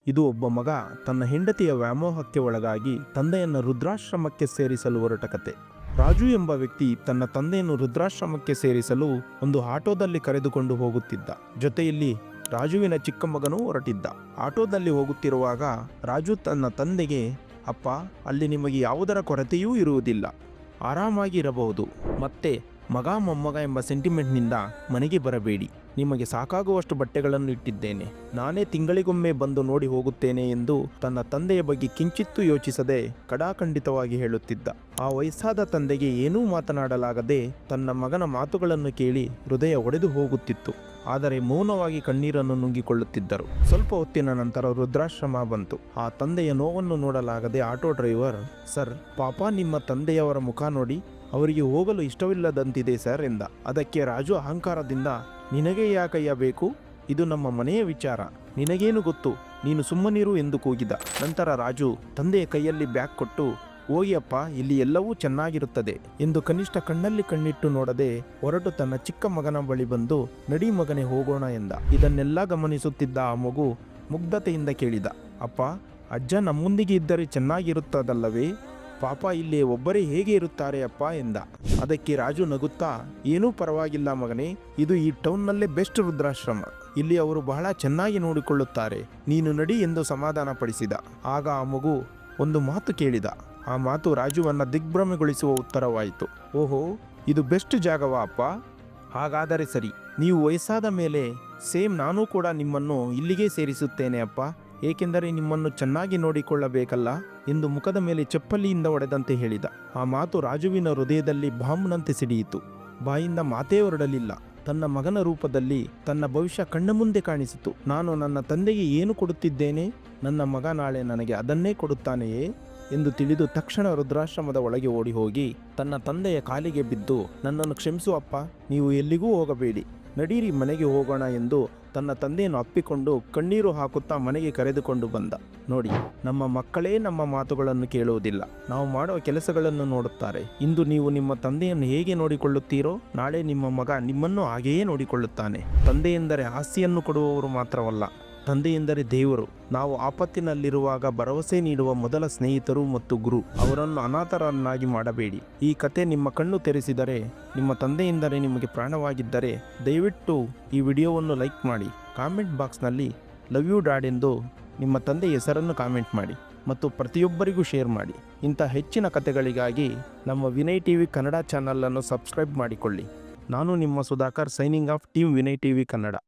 ಇದು ಒಬ್ಬ ಮಗ ತನ್ನ ಹೆಂಡತಿಯ ವ್ಯಾಮೋಹಕ್ಕೆ ಒಳಗಾಗಿ ತಂದೆಯನ್ನು ವೃದ್ಧಾಶ್ರಮಕ್ಕೆ ಸೇರಿಸಲು ಹೊರಟ ಕತೆ. ರಾಜು ಎಂಬ ವ್ಯಕ್ತಿ ತನ್ನ ತಂದೆಯನ್ನು ವೃದ್ಧಾಶ್ರಮಕ್ಕೆ ಸೇರಿಸಲು ಒಂದು ಆಟೋದಲ್ಲಿ ಕರೆದುಕೊಂಡು ಹೋಗುತ್ತಿದ್ದ. ಜೊತೆಯಲ್ಲಿ ರಾಜುವಿನ ಚಿಕ್ಕ ಮಗನೂ ಹೊರಟಿದ್ದ. ಆಟೋದಲ್ಲಿ ಹೋಗುತ್ತಿರುವಾಗ ರಾಜು ತನ್ನ ತಂದೆಗೆ, ಅಪ್ಪ, ಅಲ್ಲಿ ನಿಮಗೆ ಯಾವುದರ ಕೊರತೆಯೂ ಇರುವುದಿಲ್ಲ, ಆರಾಮಾಗಿ ಇರಬಹುದು. ಮತ್ತೆ ಮಗ ಮೊಮ್ಮಗ ಎಂಬ ಸೆಂಟಿಮೆಂಟ್ನಿಂದ ಮನೆಗೆ ಬರಬೇಡಿ. ನಿಮಗೆ ಸಾಕಾಗುವಷ್ಟು ಬಟ್ಟೆಗಳನ್ನು ಇಟ್ಟಿದ್ದೇನೆ. ನಾನೇ ತಿಂಗಳಿಗೊಮ್ಮೆ ಬಂದು ನೋಡಿ ಹೋಗುತ್ತೇನೆ ಎಂದು ತನ್ನ ತಂದೆಯ ಬಗ್ಗೆ ಕಿಂಚಿತ್ತೂ ಯೋಚಿಸದೆ ಕಡಾಖಂಡಿತವಾಗಿ ಹೇಳುತ್ತಿದ್ದ. ಆ ವಯಸ್ಸಾದ ತಂದೆಗೆ ಏನೂ ಮಾತನಾಡಲಾಗದೆ ತನ್ನ ಮಗನ ಮಾತುಗಳನ್ನು ಕೇಳಿ ಹೃದಯ ಒಡೆದು ಹೋಗುತ್ತಿತ್ತು. ಆದರೆ ಮೌನವಾಗಿ ಕಣ್ಣೀರನ್ನು ನುಂಗಿಕೊಳ್ಳುತ್ತಿದ್ದರು. ಸ್ವಲ್ಪ ಹೊತ್ತಿನ ನಂತರ ವೃದ್ಧಾಶ್ರಮ ಬಂತು. ಆ ತಂದೆಯ ನೋವನ್ನು ನೋಡಲಾಗದೆ ಆಟೋ ಡ್ರೈವರ್, ಸರ್, ಪಾಪ ನಿಮ್ಮ ತಂದೆಯವರ ಮುಖ ನೋಡಿ, ಅವರಿಗೆ ಹೋಗಲು ಇಷ್ಟವಿಲ್ಲದಂತಿದೆ ಸರ್ ಎಂದ. ಅದಕ್ಕೆ ರಾಜು ಅಹಂಕಾರದಿಂದ, ನಿನಗೆ ಯಾಕಯ್ಯ ಬೇಕು? ಇದು ನಮ್ಮ ಮನೆಯ ವಿಚಾರ, ನಿನಗೇನು ಗೊತ್ತು, ನೀನು ಸುಮ್ಮನಿರು ಎಂದು ಕೂಗಿದ. ನಂತರ ರಾಜು ತಂದೆಯ ಕೈಯಲ್ಲಿ ಬ್ಯಾಗ್ ಕೊಟ್ಟು, ಹೋಗಿಯಪ್ಪ, ಇಲ್ಲಿ ಎಲ್ಲವೂ ಚೆನ್ನಾಗಿರುತ್ತದೆ ಎಂದು ಕನಿಷ್ಠ ಕಣ್ಣಲ್ಲಿ ಕಣ್ಣಿಟ್ಟು ನೋಡದೆ ಹೊರಟು ತನ್ನ ಚಿಕ್ಕ ಮಗನ ಬಳಿ ಬಂದು, ನಡಿ ಮಗನೇ ಹೋಗೋಣ ಎಂದ. ಇದನ್ನೆಲ್ಲ ಗಮನಿಸುತ್ತಿದ್ದ ಆ ಮಗು ಮುಗ್ಧತೆಯಿಂದ ಕೇಳಿದ, ಅಪ್ಪ, ಅಜ್ಜ ನಮ್ಮೊಂದಿಗೆ ಇದ್ದರೆ ಚೆನ್ನಾಗಿರುತ್ತದಲ್ಲವೇ? ಪಾಪ ಇಲ್ಲಿ ಒಬ್ಬರೇ ಹೇಗೆ ಇರುತ್ತಾರೆ ಅಪ್ಪ ಎಂದ. ಅದಕ್ಕೆ ರಾಜು ನಗುತ್ತಾ, ಏನೂ ಪರವಾಗಿಲ್ಲ ಮಗನೇ, ಇದು ಈ ಟೌನ್ನಲ್ಲೇ ಬೆಸ್ಟ್ ವೃದ್ಧಾಶ್ರಮ, ಇಲ್ಲಿ ಅವರು ಬಹಳ ಚೆನ್ನಾಗಿ ನೋಡಿಕೊಳ್ಳುತ್ತಾರೆ, ನೀನು ನಡಿ ಎಂದು ಸಮಾಧಾನ ಪಡಿಸಿದ. ಆಗ ಆ ಮಗು ಒಂದು ಮಾತು ಕೇಳಿದ. ಆ ಮಾತು ರಾಜುವನ್ನ ದಿಗ್ಭ್ರಮೆಗೊಳಿಸುವ ಉತ್ತರವಾಯಿತು. ಓಹೋ, ಇದು ಬೆಸ್ಟ್ ಜಾಗವಾ ಅಪ್ಪ? ಹಾಗಾದರೆ ಸರಿ, ನೀವು ವಯಸ್ಸಾದ ಮೇಲೆ ಸೇಮ್ ನಾನೂ ಕೂಡ ನಿಮ್ಮನ್ನು ಇಲ್ಲಿಗೆ ಸೇರಿಸುತ್ತೇನೆ ಅಪ್ಪ, ಏಕೆಂದರೆ ನಿಮ್ಮನ್ನು ಚೆನ್ನಾಗಿ ನೋಡಿಕೊಳ್ಳಬೇಕಲ್ಲ ಎಂದು ಮುಖದ ಮೇಲೆ ಚಪ್ಪಲಿಯಿಂದ ಹೊಡೆದಂತೆ ಹೇಳಿದ. ಆ ಮಾತು ರಾಜುವಿನ ಹೃದಯದಲ್ಲಿ ಬಾಂಬ್ನಂತೆ ಸಿಡಿಯಿತು. ಬಾಯಿಂದ ಮಾತೇ ಹೊರಡಲಿಲ್ಲ. ತನ್ನ ಮಗನ ರೂಪದಲ್ಲಿ ತನ್ನ ಭವಿಷ್ಯ ಕಣ್ಣ ಮುಂದೆ ಕಾಣಿಸಿತು. ನಾನು ನನ್ನ ತಂದೆಗೆ ಏನು ಕೊಡುತ್ತಿದ್ದೇನೆ, ನನ್ನ ಮಗ ನಾಳೆ ನನಗೆ ಅದನ್ನೇ ಕೊಡುತ್ತಾನೆಯೇ ಎಂದು ತಿಳಿದು ತಕ್ಷಣ ವೃದ್ಧಾಶ್ರಮದ ಒಳಗೆ ಓಡಿ ಹೋಗಿ ತನ್ನ ತಂದೆಯ ಕಾಲಿಗೆ ಬಿದ್ದು, ನನ್ನನ್ನು ಕ್ಷಮಿಸು ಅಪ್ಪ, ನೀವು ಎಲ್ಲಿಗೂ ಹೋಗಬೇಡಿ, ನಡೀರಿ ಮನೆಗೆ ಹೋಗೋಣ ಎಂದು ತನ್ನ ತಂದೆಯನ್ನು ಅಪ್ಪಿಕೊಂಡು ಕಣ್ಣೀರು ಹಾಕುತ್ತಾ ಮನೆಗೆ ಕರೆದುಕೊಂಡು ಬಂದ. ನೋಡಿ, ನಮ್ಮ ಮಕ್ಕಳೇ ನಮ್ಮ ಮಾತುಗಳನ್ನು ಕೇಳುವುದಿಲ್ಲ, ನಾವು ಮಾಡುವ ಕೆಲಸಗಳನ್ನು ನೋಡುತ್ತಾರೆ. ಇಂದು ನೀವು ನಿಮ್ಮ ತಂದೆಯನ್ನು ಹೇಗೆ ನೋಡಿಕೊಳ್ಳುತ್ತೀರೋ, ನಾಳೆ ನಿಮ್ಮ ಮಗ ನಿಮ್ಮನ್ನು ಹಾಗೆಯೇ ನೋಡಿಕೊಳ್ಳುತ್ತಾನೆ. ತಂದೆ ಎಂದರೆ ಆಸ್ತಿಯನ್ನು ಕೊಡುವವರು ಮಾತ್ರವಲ್ಲ, ತಂದೆ ಎಂದರೆ ದೇವರು. ನಾವು ಆಪತ್ತಿನಲ್ಲಿರುವಾಗ ಭರವಸೆ ನೀಡುವ ಮೊದಲ ಸ್ನೇಹಿತರು ಮತ್ತು ಗುರು. ಅವರನ್ನು ಅನಾಥರನ್ನಾಗಿ ಮಾಡಬೇಡಿ. ಈ ಕತೆ ನಿಮ್ಮ ಕಣ್ಣು ತೆರೆಸಿದರೆ, ನಿಮ್ಮ ತಂದೆ ಎಂದರೆ ನಿಮಗೆ ಪ್ರಾಣವಾಗಿದ್ದರೆ ದಯವಿಟ್ಟು ಈ ವಿಡಿಯೋವನ್ನು ಲೈಕ್ ಮಾಡಿ. ಕಾಮೆಂಟ್ ಬಾಕ್ಸ್ನಲ್ಲಿ ಲವ್ ಯು ಡ್ಯಾಡ್ ಎಂದು ನಿಮ್ಮ ತಂದೆ ಹೆಸರನ್ನು ಕಾಮೆಂಟ್ ಮಾಡಿ ಮತ್ತು ಪ್ರತಿಯೊಬ್ಬರಿಗೂ ಶೇರ್ ಮಾಡಿ. ಇಂಥ ಹೆಚ್ಚಿನ ಕತೆಗಳಿಗಾಗಿ ನಮ್ಮ ವಿನಯ್ ಟಿವಿ ಕನ್ನಡ ಚಾನಲನ್ನು ಸಬ್ಸ್ಕ್ರೈಬ್ ಮಾಡಿಕೊಳ್ಳಿ. ನಾನು ನಿಮ್ಮ Sudhakar, signing off team Vinay TV Kannada.